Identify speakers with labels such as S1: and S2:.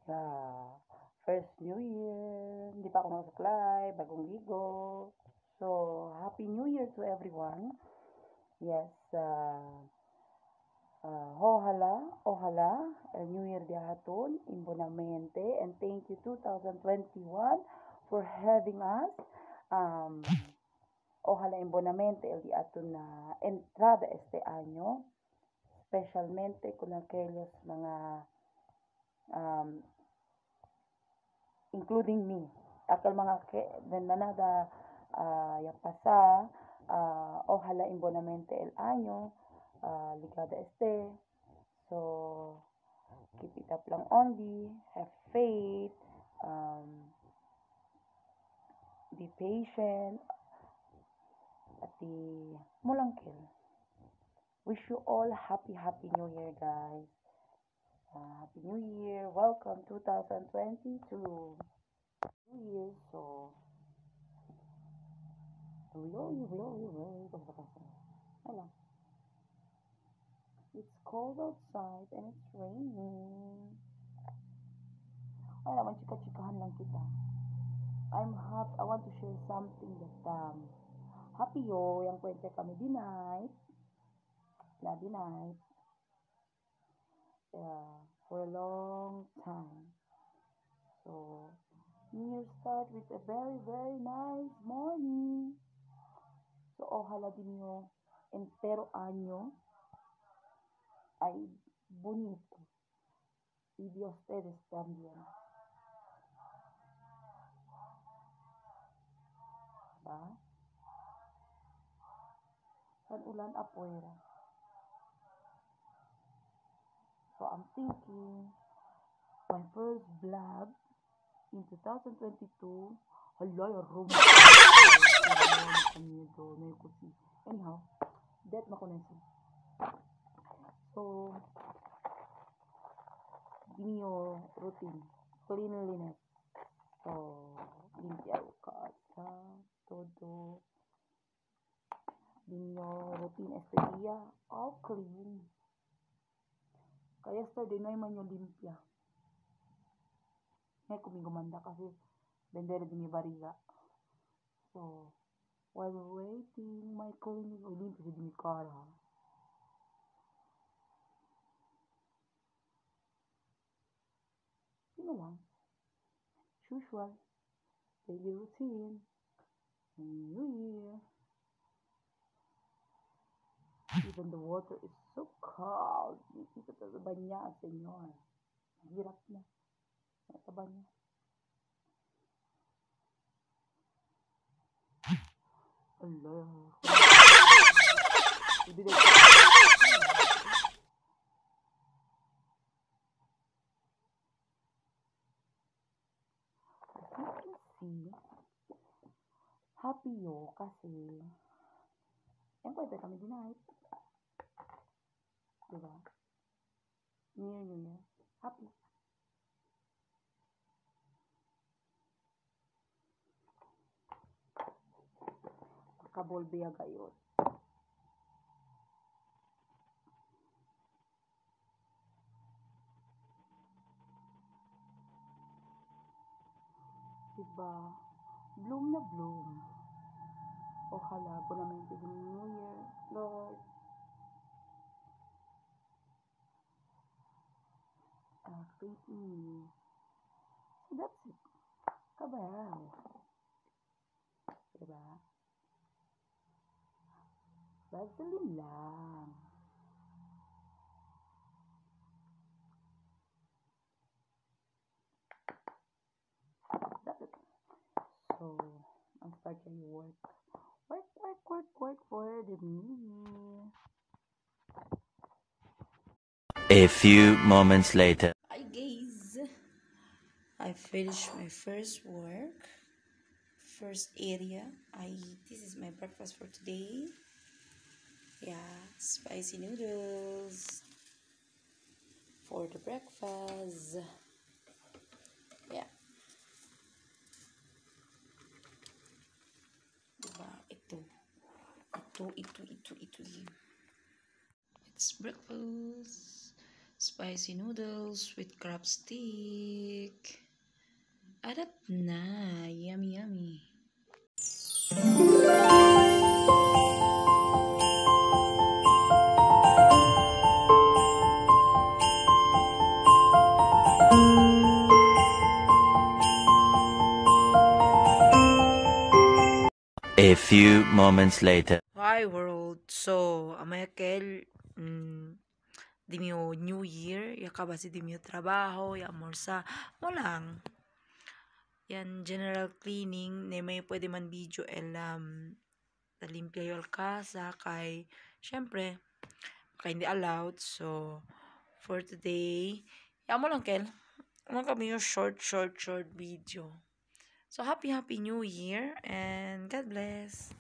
S1: Yeah. First New Year. Hindi pa ako nakasaklay. Bagong ligo. So, Happy New Year to everyone. Yes. Ojalá, el New Year de aton, imbonamente, and thank you 2021 for having us. Ojalá imbonamente el de aton na entrada este año, especialmente con aquellos mga including me. Aquel mga nanada ya pasa, ojalá imbonamente el año, ligada este. So, keep it up lang only, have faith, be patient, at the mulangkil. Wish you all happy New Year, guys. Happy New Year. Welcome 2022. New Year, so Hello. It's cold outside and it's raining. Ay naman, chika-chikahan lang kita. I want to share something that, happy yo, yung kwente kami di night. For a long time. So, New Year start with a very, very nice morning. So, ojalá din nyo entero año ay bonito. Y de ustedes también. Diba? San ulan afuera. So, I'm thinking, my first vlog in 2022, hala, yung room. Anyhow, that makunensin. So, give me your routine. Cleanliness. So, limpia o casa, todo. Give me your routine este día, all clean. Kaya yesterday na man yung limpia. Ngayon kumigumanda kasi bendera din yung bariga. So, while waiting, my cleaning, limpia din yung kara. Yun lang. Usual. Daily routine. New Year. Even the water is so cold. Hindi ka sa niya, senyor. Hirap na. Sa banya. Allah. See, happy yo kasi yung kwento kami di night. Diba? New Year. Happy. Kabolbiya gayot. Diba? Bloom na bloom. Ojalá, bonamente the New Year, Lord. Faith in me. So that's it. Kabaw. Diba? Vaseline lang. That's it. So, ang start kayo work. Work for the New Year.
S2: A few moments later.
S3: Hi guys, I finished my first work, first area. This is my breakfast for today. Yeah, spicy noodles for the breakfast. Yeah. Diba? Ito. It's breakfast. spicy noodles with crab stick. Adat na. Yummy, yummy.
S2: A few moments later.
S3: Hi world. So, amaya kel dimyo New Year, ya kabasi dimyo trabaho, ya morsa, mo lang. Yan general cleaning, ne may pwede man video talimpya yung casa kay syempre kay hindi allowed. So, for today, ya mo lang kel. Ano kami yung short video. So, happy New Year and God bless.